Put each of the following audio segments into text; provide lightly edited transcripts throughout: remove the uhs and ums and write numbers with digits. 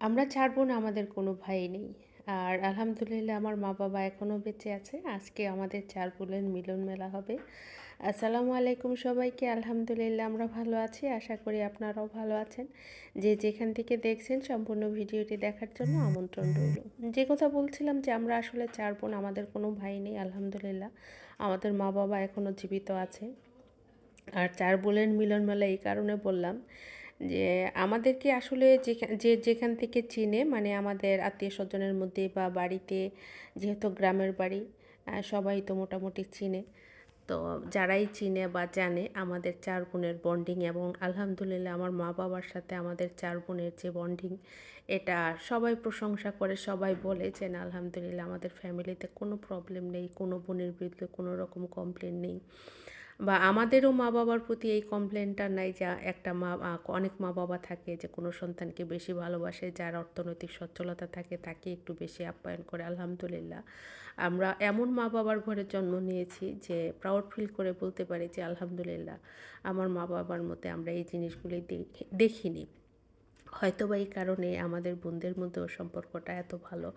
আমরা ৪ বোন, আমাদের কোনো ভাই নেই। আর আলহামদুলিল্লাহ আমার মা-বাবা এখনও বেঁচে আছে। আজকে আমাদের ৪ বোনের মিলন মেলা হবে। আসসালামু আলাইকুম সবাইকে। আলহামদুলিল্লাহ আমরা ভালো আছি। আশা করি আপনারাও ভালো আছেন। যে যেখান থেকে দেখছেন সম্পূর্ণ ভিডিওটি দেখার জন্য আমন্ত্রণ রইল। যে কথা বলছিলাম যে আমরা আসলে ৪ বোন, আমাদের কোনো ভাই নেই আলহামদুলিল্লাহ। আমাদের মা-বাবা এখনও জীবিত আছে। আর ৪ বোনের মিলন মেলা এই কারণে বললাম যে আমাদেরকে আসলে যেখান থেকে চিনে, মানে আমাদের আত্মীয়-স্বজনের মধ্যে বা বাড়িতে, যেহেতু গ্রামের বাড়ি, সবাই তো মোটামুটি চিনে। তো যারাই চিনে বা জানে আমাদের ৪ বোনের বন্ডিং, এবং আলহামদুলিল্লাহ আমার মা-বাবার সাথে আমাদের ৪ বোনের যে বন্ডিং, এটা সবাই প্রশংসা করে, সবাই বলে যে না আলহামদুলিল্লাহ আমাদের ফ্যামিলিতে কোনো প্রবলেম নেই, কোনো বোনের বিরুদ্ধে কোনো রকম কমপ্লেন নেই। বা আমাদেরও মা-বাবার প্রতি এই কমপ্লেনটা নাই যে একটা অনেক মা-বাবা থাকে যে কোনো সন্তানকে বেশি ভালোবাসে, যার অর্থনৈতিক সচ্ছলতা থাকে তাকে একটু বেশি আপ্যায়ন করে। আলহামদুলিল্লাহ আমরা এমন মা-বাবার ঘরে জন্ম নিয়েছি যে প্রাউড ফিল করে বলতে পারি যে আলহামদুলিল্লাহ আমার মা-বাবার মধ্যে আমরা এই জিনিসগুলি দেখিনি। হয়তোবা এই কারণে আমাদের বোনদের মধ্যেও সম্পর্কটা এত ভালো।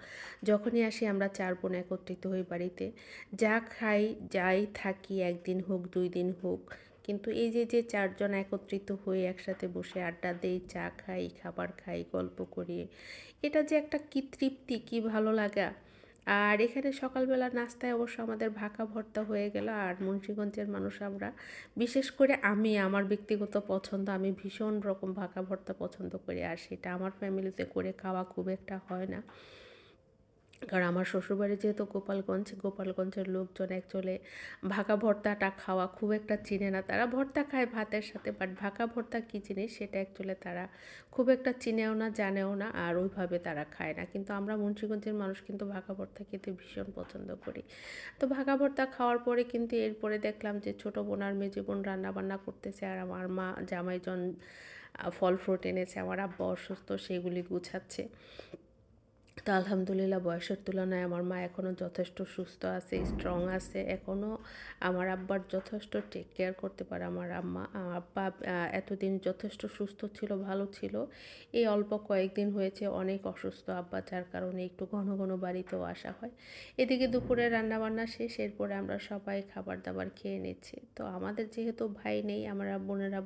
যখনই আসি আমরা ৪ বোন একত্রিত হই বাড়িতে, যা খাই, যাই থাকি, ১ দিন হোক ২ দিন হোক, কিন্তু এই যে ৪ জন একত্রিত হয়ে একসাথে বসে আড্ডা দেই, চা খাই, খাবার খাই, গল্প করি, এটা যে একটা কী তৃপ্তি, কী ভালো লাগা। আর এখানে সকালবেলা নাস্তায় অবশ্য আমাদের ভাকা ভর্তা হয়ে গেল। আর মুন্সিগঞ্জের মানুষ আমরা, বিশেষ করে আমি, আমার ব্যক্তিগত পছন্দ, আমি ভীষণ রকম ভাকা ভর্তা পছন্দ করি। আর সেটা আমার ফ্যামিলিতে করে খাওয়া খুব একটা হয় না, কারণ আমার শ্বশুরবাড়ি যেহেতু গোপালগঞ্জের লোকজন অ্যাকচুয়ালি ভাকা ভর্তাটা খাওয়া খুব একটা চিনে না। তারা ভর্তা খায় ভাতের সাথে, বাট ভাকা ভর্তা কী জিনিস সেটা অ্যাকচুয়ালি তারা খুব একটা চিনেও না, জানেও না, আর ওইভাবে তারা খায় না। কিন্তু আমরা মুন্সিগঞ্জের মানুষ কিন্তু ভাকা ভর্তা খেতে ভীষণ পছন্দ করি। তো ভাকা ভর্তা খাওয়ার পরে কিন্তু এরপরে দেখলাম যে ছোটো বোন আর মেজো বোন রান্নাবান্না করতেছে, আর আমার মা জামাইজন ফল ফ্রুট এনেছে, আমার আব্বা অসুস্থ সেগুলি গুছাচ্ছে। তো আলহামদুলিল্লাহ বয়সের তুলনায় আমার মা এখনও যথেষ্ট সুস্থ আছে, স্ট্রং আছে, এখনও আমার আব্বার যথেষ্ট টেক কেয়ার করতে পারে আমার আম্মা। আব্বা এতদিন যথেষ্ট সুস্থ ছিল, ভালো ছিল। এই অল্প কয়েকদিন হয়েছে অনেক অসুস্থ আব্বা, যার কারণে একটু ঘন ঘন বাড়িতেও আসা হয়। এদিকে দুপুরে রান্নাবান্না শেষ, এরপরে আমরা সবাই খাবার দাবার খেয়ে নিচ্ছি। তো আমাদের যেহেতু ভাই নেই, আমরা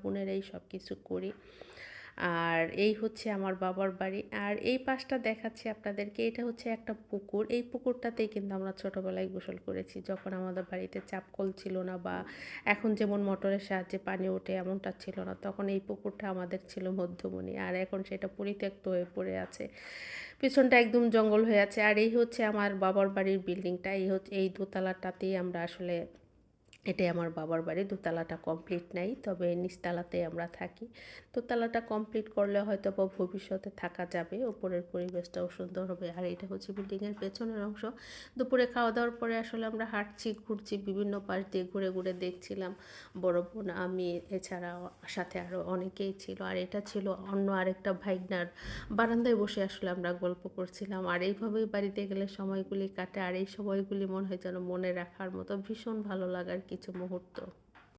বোনেরাই সব কিছু করি। আর এই হচ্ছে আমার বাবার বাড়ি। আর এই পাশটা দেখাচ্ছি আপনাদেরকে, এটা হচ্ছে একটা পুকুর। এই পুকুরটাতেই কিন্তু আমরা ছোটোবেলায় গোসল করেছি, যখন আমাদের বাড়িতে চাপকল ছিল না, বা এখন যেমন মোটরের সাহায্যে পানি ওঠে এমনটা ছিল না, তখন এই পুকুরটা আমাদের ছিল মধ্যমণি। আর এখন সেটা পরিত্যক্ত হয়ে পড়ে আছে, পিছনটা একদম জঙ্গল হয়ে আছে। আর এই হচ্ছে আমার বাবার বাড়ির বিল্ডিংটা, এই দোতলাটাতেই আমরা আসলে, এটাই আমার বাবার বাড়ি। দোতলাটা কমপ্লিট নাই, তবে নিচতলাতে আমরা থাকি। দোতলাটা কমপ্লিট করলে হয়তো বা ভবিষ্যতে থাকা যাবে, ওপরের পরিবেশটাও সুন্দর হবে। আর এটা হচ্ছে বিল্ডিংয়ের পেছনের অংশ। দুপুরে খাওয়া দাওয়ার পরে আসলে আমরা হাঁটছি, ঘুরছি, বিভিন্ন পাশ দিয়ে ঘুরে ঘুরে দেখছিলাম। বড় বোন, আমি, এছাড়া সাথে আরও অনেকেই ছিল। আর এটা ছিল অন্য আরেকটা ভাইগনার বারান্দায় বসে আসলে আমরা গল্প করছিলাম। আর এইভাবেই বাড়িতে গেলে সময়গুলি কাটে, আর এই সময়গুলি মনে হয় যেন মনে রাখার মতো ভীষণ ভালো লাগার কিছু মুহূর্ত।